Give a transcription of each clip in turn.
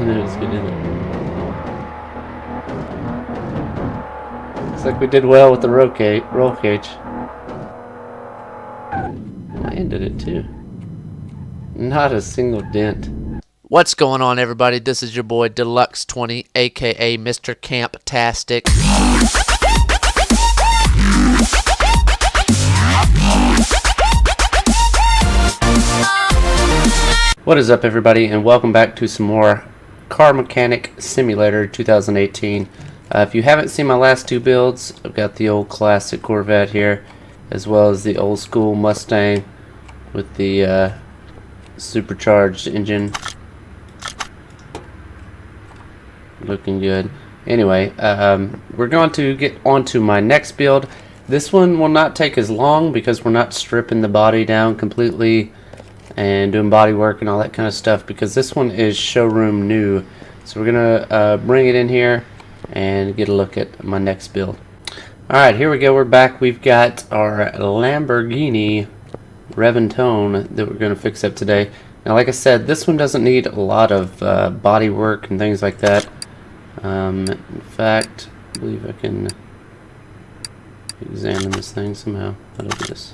Let's get in it. Looks like we did well with the roll cage. Landed it too. Not a single dent. What's going on, everybody? This is your boy Deluxe 20, aka Mr. Camp-tastic. What is up, everybody, and welcome back to some more Car Mechanic Simulator 2018. If you haven't seen my last two builds, I've got the old classic Corvette here, as well as the old school Mustang with the supercharged engine. Looking good. Anyway, we're going to get on to my next build. This one will not take as long because we're not stripping the body down completely and doing body work and all that kind of stuff, because this one is showroom new. So we're gonna bring it in here and get a look at my next build. Alright, here we go. We're back. We've got our Lamborghini Reventone that we're gonna fix up today. Now, like I said, this one doesn't need a lot of body work and things like that. In fact, I believe I can examine this thing somehow. How do I do this?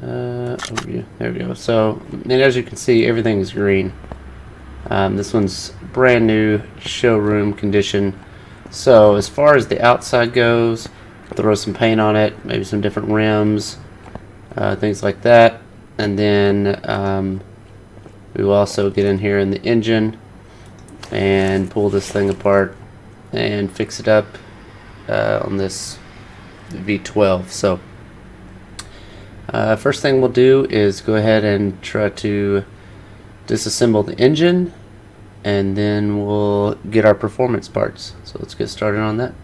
Overview. There we go. So, and as you can see, everything is green. This one's brand new, showroom condition. So, as far as the outside goes, throw some paint on it, maybe some different rims, things like that. And then we will also get in here in the engine and pull this thing apart and fix it up on this V12. So first thing we'll do is go ahead and try to disassemble the engine, and then we'll get our performance parts. So let's get started on that.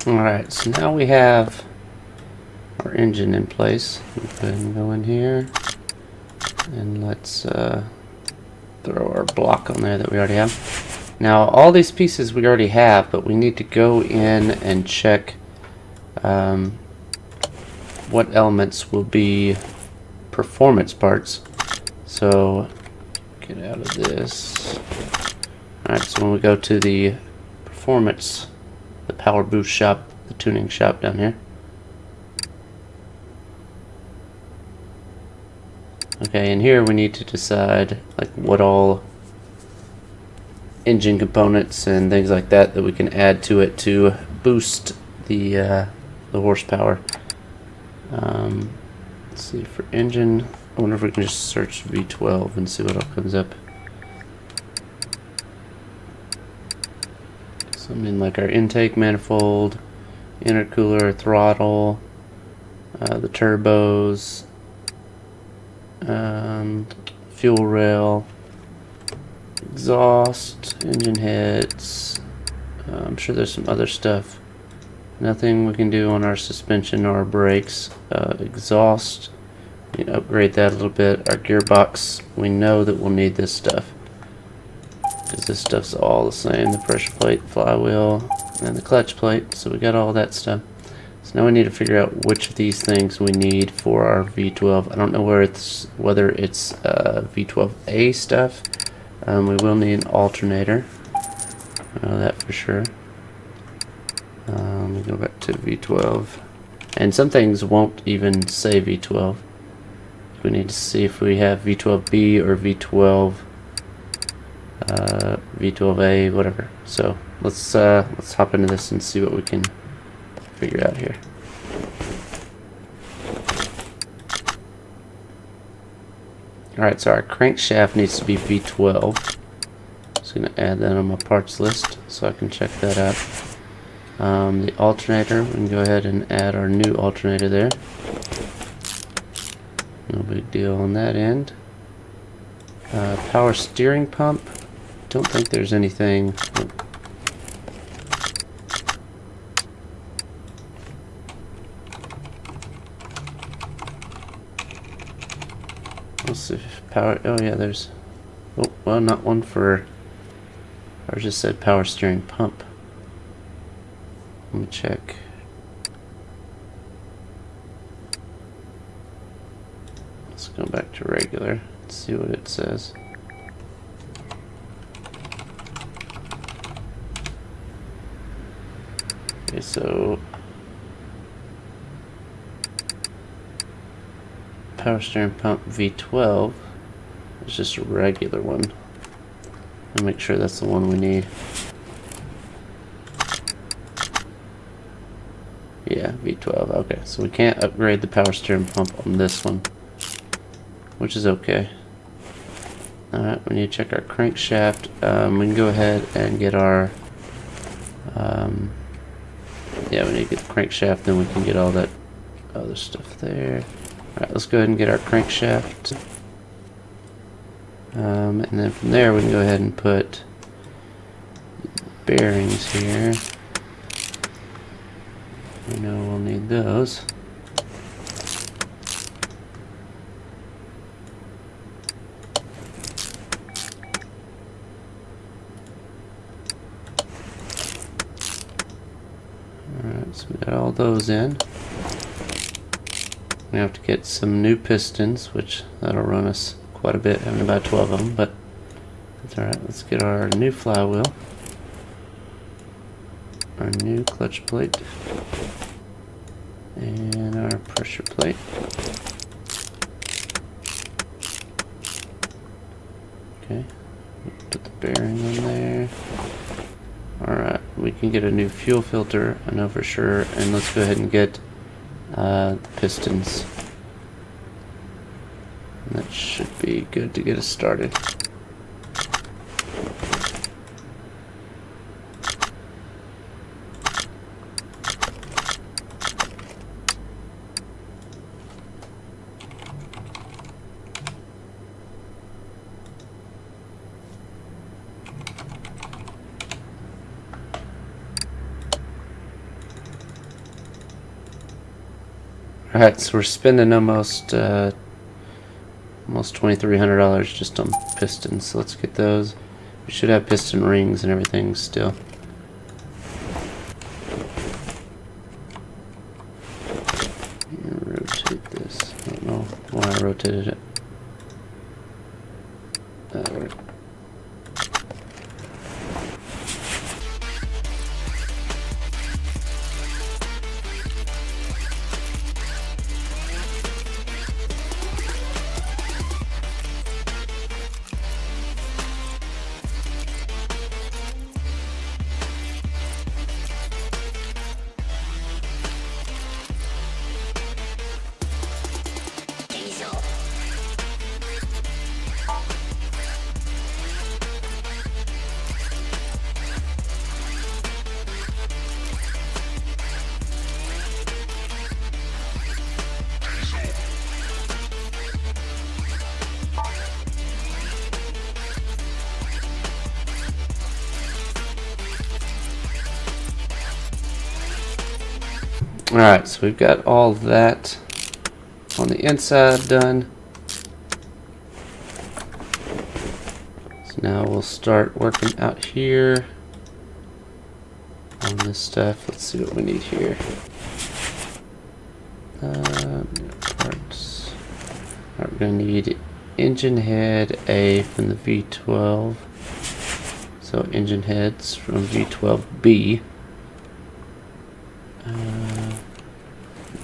Alright, so now we have our engine in place. Go ahead and go in here, and let's throw our block on there that we already have. Now, all these pieces we already have, but we need to go in and check what elements will be performance parts. So get out of this. Alright, so when we go to the performance, the power boost shop, the tuning shop down here. Okay, and here we need to decide like what all engine components and things like that we can add to it to boost the horsepower. Let's see, for engine, I wonder if we can just search V12 and see what all comes up. Something like our intake manifold, intercooler, throttle, the turbos, fuel rail, exhaust, engine heads. I'm sure there's some other stuff. Nothing we can do on our suspension or our brakes. Exhaust, we can upgrade that a little bit. Our gearbox, we know that we'll need this stuff, because this stuff's all the same. The pressure plate, flywheel, and the clutch plate. So we got all that stuff. So now we need to figure out which of these things we need for our V12. I don't know whether it's V12A stuff. We will need an alternator. I know that for sure. Let me go back to V12. And some things won't even say V12. We need to see if we have V12B or V12, V12A, whatever. So let's hop into this and see what we can figure out here. Alright, so our crankshaft needs to be V12. Just going to add that on my parts list so I can check that out. The alternator, we can go ahead and add our new alternator there. No big deal on that end. Power steering pump, don't think there's anything. Let's see if power, oh yeah, there's, oh, well, not one for, I just said power steering pump. Let me check. Let's go back to regular, see what it says. Okay, so power steering pump V12 is just a regular one. I'll make sure that's the one we need. Yeah, V12. Okay, so we can't upgrade the power steering pump on this one, which is okay. Alright, we need to check our crankshaft. We can go ahead and get our yeah, we need to get the crankshaft, then we can get all that other stuff there. Alright, let's go ahead and get our crankshaft. And then from there we can go ahead and put bearings here. We know we'll need those. Alright, so we got all those in. We have to get some new pistons, which that'll run us quite a bit, having about 12 of them, but that's alright. Let's get our new flywheel, our new clutch plate, and our pressure plate. Okay, put the bearing in there. Alright, we can get a new fuel filter, I know for sure, and let's go ahead and get the pistons. And that should be good to get us started. Alright, so we're spending almost $2,300 just on pistons, so let's get those. We should have piston rings and everything still. Here we I rotated it. That worked. Alright, so we've got all that on the inside done. So now we'll start working out here on this stuff. Let's see what we need here. Parts. Alright, we're going to need engine head A from the V12. So engine heads from V12B.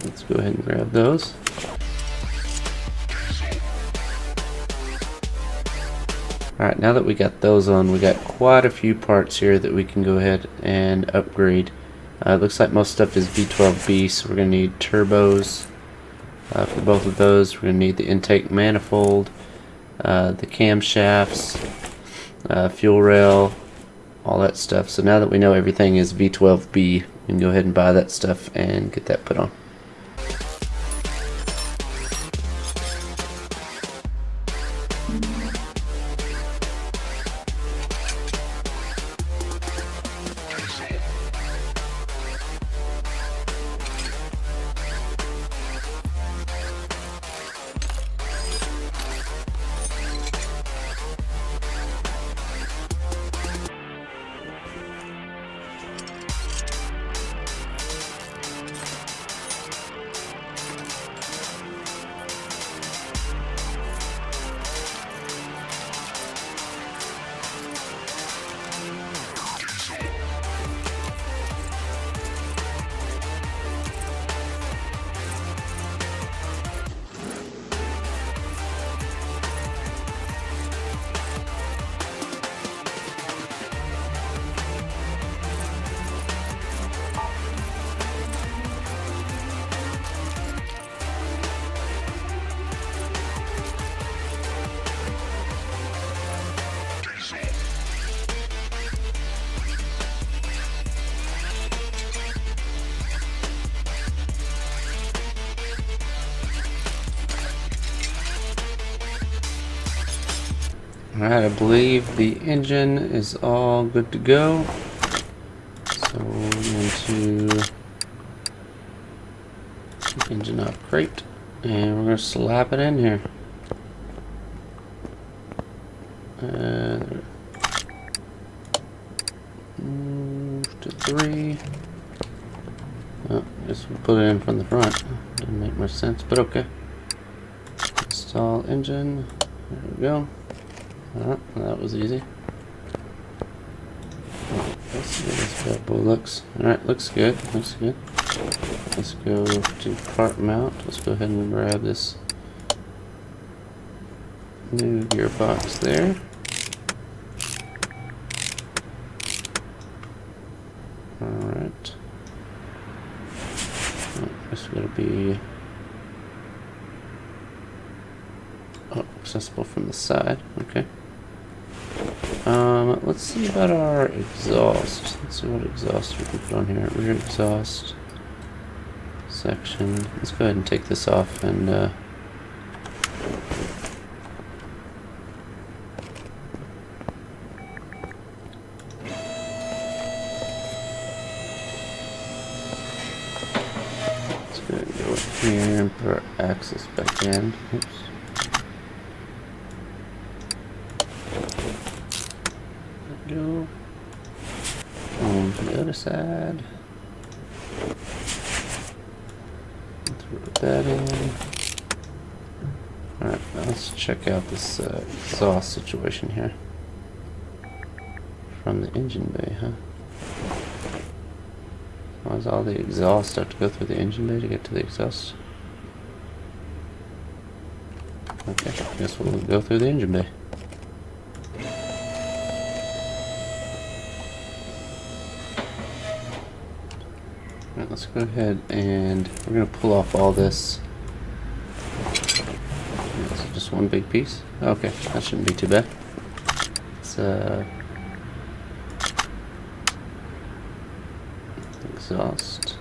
Let's go ahead and grab those. Alright, now that we got those on, we got quite a few parts here that we can go ahead and upgrade. It looks like most stuff is V12B, so we're going to need turbos for both of those. We're going to need the intake manifold, the camshafts, fuel rail, all that stuff. So now that we know everything is V12B, we can go ahead and buy that stuff and get that put on. Alright, I believe the engine is all good to go. So we're going to take engine off crate and we're going to slap it in here. Move to 3. Oh, I guess we'll put it in from the front. Doesn't make much sense, but okay. Install engine. There we go. Oh, that was easy. Let's see how this bad boy looks. Alright, looks good. Looks good. Let's go to part mount. Let's go ahead and grab this new gearbox there. Alright. Oh, this is going to be accessible from the side. Okay. Let's see about our exhaust. Let's see what exhaust we can put on here. Rear exhaust section. Let's go ahead and take this off and let's go ahead and go in here and put our axles back in. Oops. Go on to the other side. Throw that in. Alright, now let's check out this exhaust situation here. From the engine bay, huh? Why does all the exhaust have to go through the engine bay to get to the exhaust? Okay, I guess we'll go through the engine bay. Alright, let's go ahead and we're going to pull off all this. Is it just one big piece? Okay, that shouldn't be too bad. It's exhaust.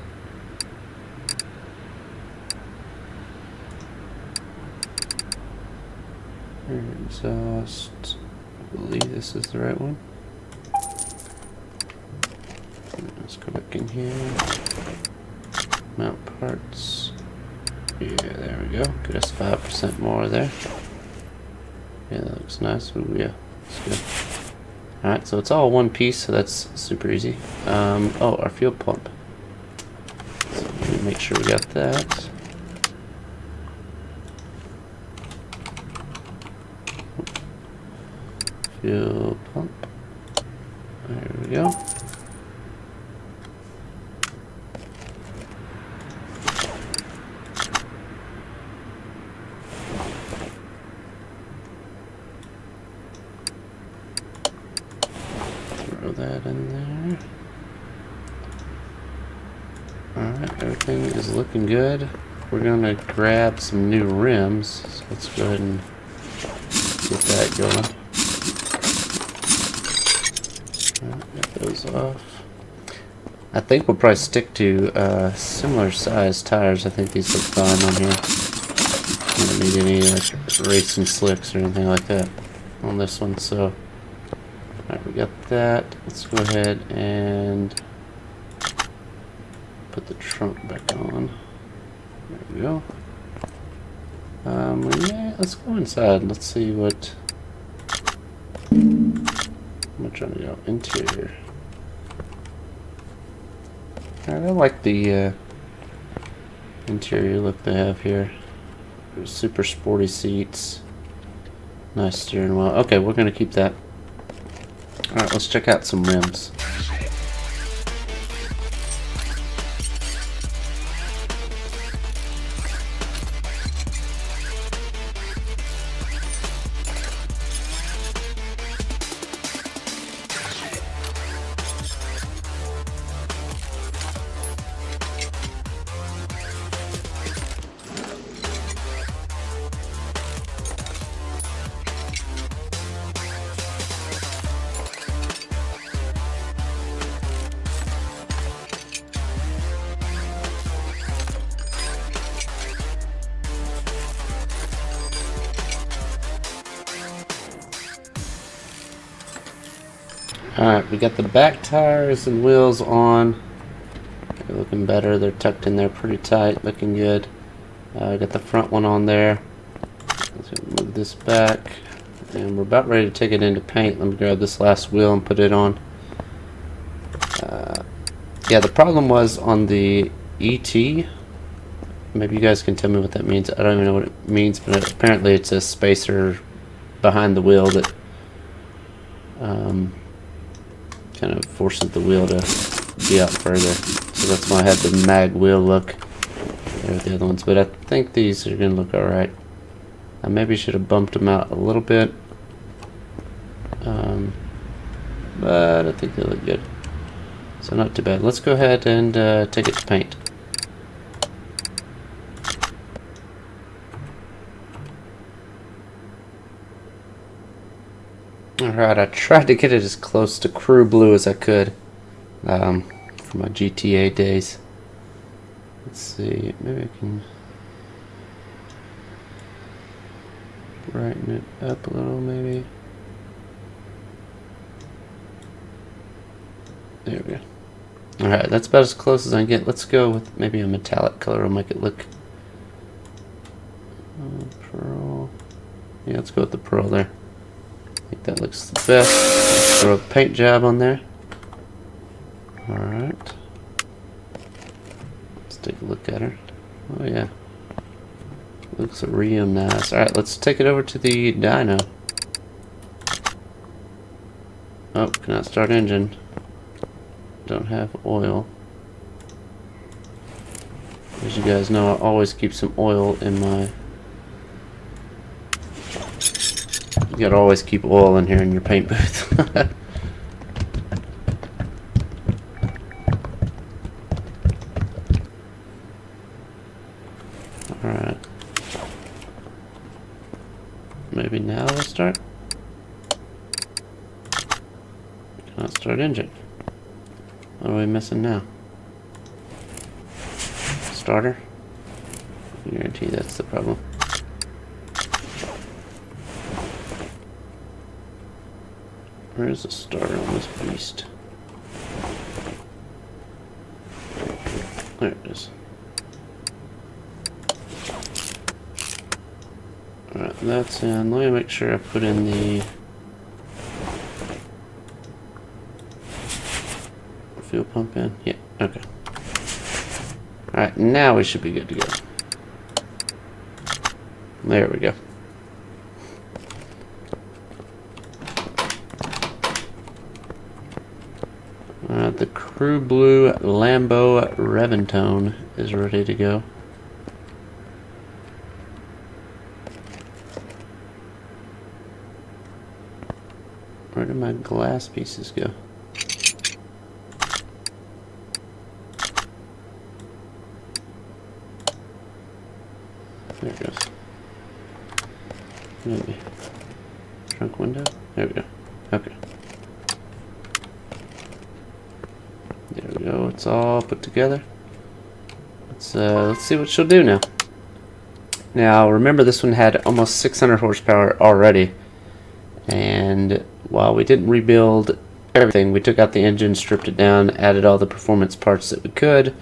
Exhaust. I believe this is the right one. Let's go back in here. Mount parts. Yeah, there we go. Get us 5% more there. Yeah, that looks nice. Ooh, yeah, that's good. Alright, so it's all one piece, so that's super easy. Oh, our fuel pump. So let me make sure we got that. Fuel pump. There we go. Throw that in there. Alright, everything is looking good. We're gonna grab some new rims, so let's go ahead and get that going. Get those off. I think we'll probably stick to similar size tires. I think these look fine on here. We don't need any like racing slicks or anything like that on this one. So, alright, we got that. Let's go ahead and put the trunk back on. There we go. Yeah, let's go inside. Let's see what. I'm trying to go interior. I like the interior look they have here. Super sporty seats. Nice steering wheel. Okay, we're gonna keep that. Alright, let's check out some rims. Alright, we got the back tires and wheels on. They're looking better. They're tucked in there pretty tight, looking good. Got the front one on there. Let's move this back. And we're about ready to take it into paint. Let me grab this last wheel and put it on. Yeah, the problem was on the ET. Maybe you guys can tell me what that means. I don't even know what it means, but apparently it's a spacer behind the wheel that kind of forces the wheel to be out further. So that's why I had the mag wheel look there with the other ones. But I think these are going to look alright. I maybe should have bumped them out a little bit. But I think they look good. So not too bad. Let's go ahead and take it to paint. Alright, I tried to get it as close to crew blue as I could for my GTA days. Let's see, maybe I can brighten it up a little, maybe. There we go. Alright, that's about as close as I can get. Let's go with maybe a metallic color. I'll make it look pearl. Yeah, let's go with the pearl there. I think that looks the best. Let's throw a paint job on there. Alright. Let's take a look at her. Oh yeah. Looks real nice. Alright, let's take it over to the dyno. Oh, cannot start engine. Don't have oil. As you guys know, I always keep some oil in my... You gotta always keep oil in here in your paint booth. Alright. Maybe now let's start. Cannot start engine. What are we missing now? Starter? I guarantee that's the problem. Where is the starter on this beast? There it is. Alright, that's in. Let me make sure I put in the fuel pump in. Yeah, okay. Alright, now we should be good to go. There we go. The Crew Blue Lambo Reventone is ready to go. Where did my glass pieces go? There it goes. Maybe. Trunk window? There we go. Okay. There we go. It's all put together. Let's see what she'll do now. Now, remember this one had almost 600 horsepower already. And while we didn't rebuild everything, we took out the engine, stripped it down, added all the performance parts that we could.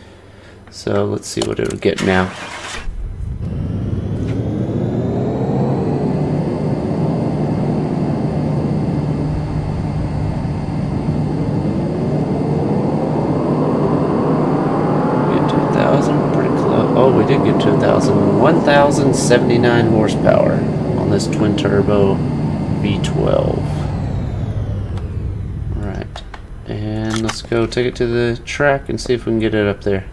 So let's see what it'll get now. Oh, we did get to 1,079 horsepower on this twin turbo V12. Alright, and let's go take it to the track and see if we can get it up there.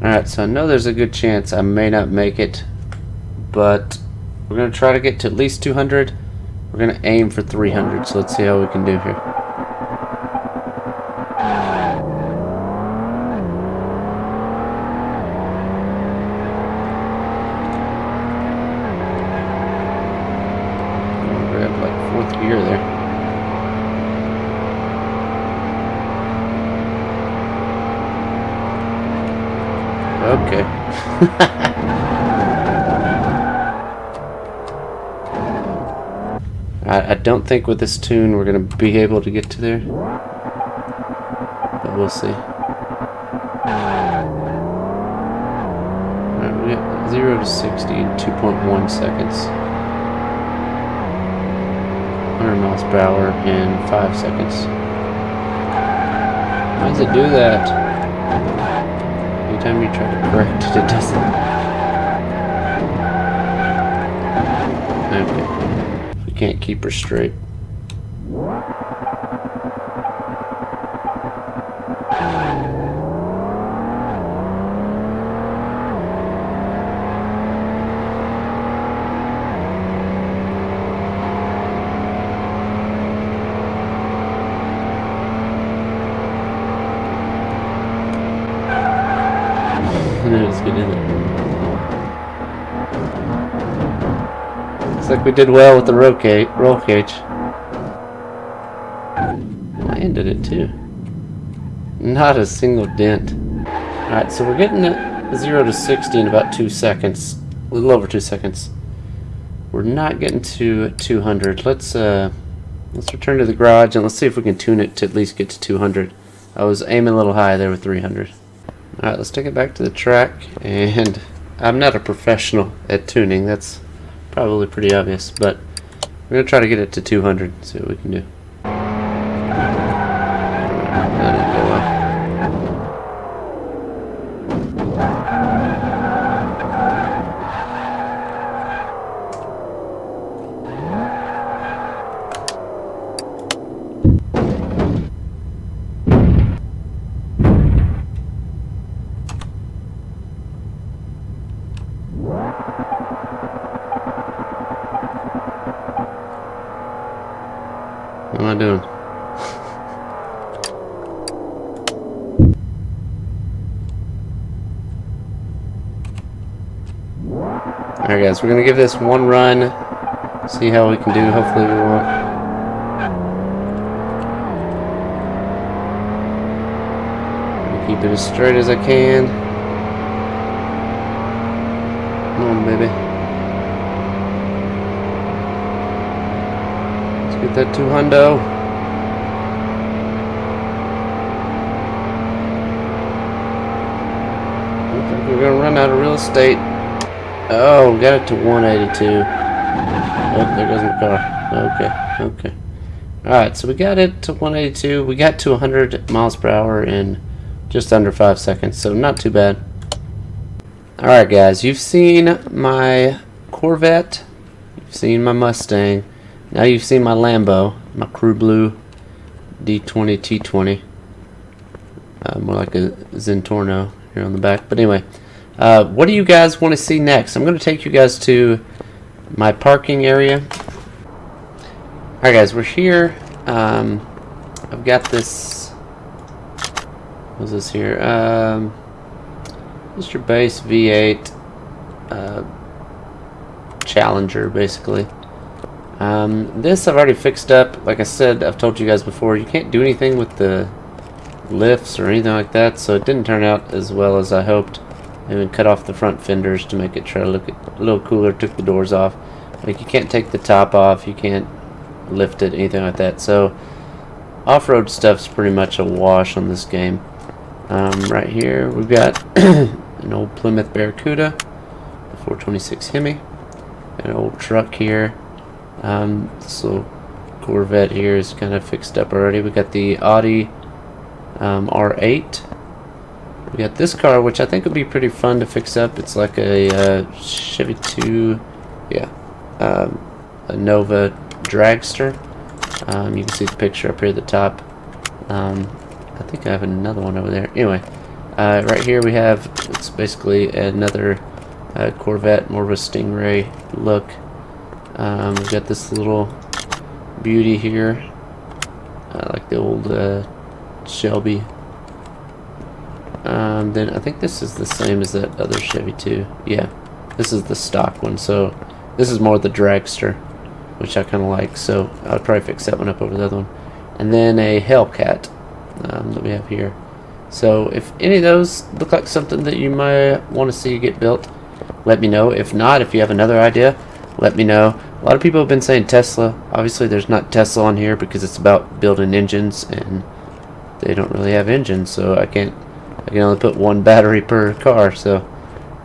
Alright, so I know there's a good chance I may not make it, but we're going to try to get to at least 200. We're going to aim for 300, so let's see how we can do here. We're at like 4th gear there. Okay. I don't think with this tune we're going to be able to get to there, but we'll see. Alright, we got 0 to 60 in 2.1 seconds. 100 miles per hour in 5 seconds. Why does it do that? Anytime you try to correct it, it doesn't. Okay. Can't keep her straight. Let's get in there. Looks like we did well with the roll cage. Landed it too. Not a single dent. Alright, so we're getting it 0 to 60 in about 2 seconds. A little over 2 seconds. We're not getting to 200. Let's return to the garage and let's see if we can tune it to at least get to 200. I was aiming a little high there with 300. Alright, let's take it back to the track, and I'm not a professional at tuning, that's probably pretty obvious, but we're going to try to get it to 200, see what we can do. That didn't go well. What am I doing? Alright guys, we're gonna give this one run, see how we can do. Hopefully we won't. Keep it as straight as I can. Come on, baby. Let's get that 200. Looks like we're gonna run out of real estate. Oh, got it to 182. Oh, there goes my car. Okay. Alright, so we got it to 182. We got to 100 miles per hour in just under 5 seconds, so not too bad. Alright guys, you've seen my Corvette, you've seen my Mustang, now you've seen my Lambo, my Crew Blue D20 T20. More like a Zentorno here on the back, but anyway. What do you guys want to see next? I'm going to take you guys to my parking area. Alright guys, we're here. I've got this. What's this here? Just your base V8 Challenger, basically. This I've already fixed up. Like I said, I've told you guys before, you can't do anything with the lifts or anything like that, so it didn't turn out as well as I hoped. I even cut off the front fenders to make it try to look a little cooler. Took the doors off. Like, you can't take the top off, you can't lift it, anything like that. So off-road stuff's pretty much a wash on this game. Right here we've got an old Plymouth Barracuda, a 426 Hemi, an old truck here. This little Corvette here is kind of fixed up already. We got the Audi R8. We got this car, which I think would be pretty fun to fix up. It's like a Chevy 2, yeah, a Nova dragster. You can see the picture up here at the top. I think I have another one over there. Anyway, right here we have, it's basically another Corvette, more of a Stingray look. We've got this little beauty here, like the old Shelby. Then I think this is the same as that other Chevy too. Yeah, this is the stock one. So this is more the dragster, which I kind of like. So I'll probably fix that one up over the other one. And then a Hellcat that we have here. So if any of those look like something that you might want to see get built, let me know. If not, if you have another idea, let me know. A lot of people have been saying Tesla. Obviously there's not Tesla on here because it's about building engines, and they don't really have engines, so I can only put one battery per car. So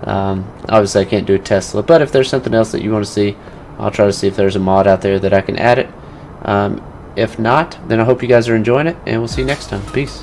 obviously I can't do a Tesla, but if there's something else that you want to see, I'll try to see if there's a mod out there that I can add it. If not, then I hope you guys are enjoying it, and we'll see you next time. Peace.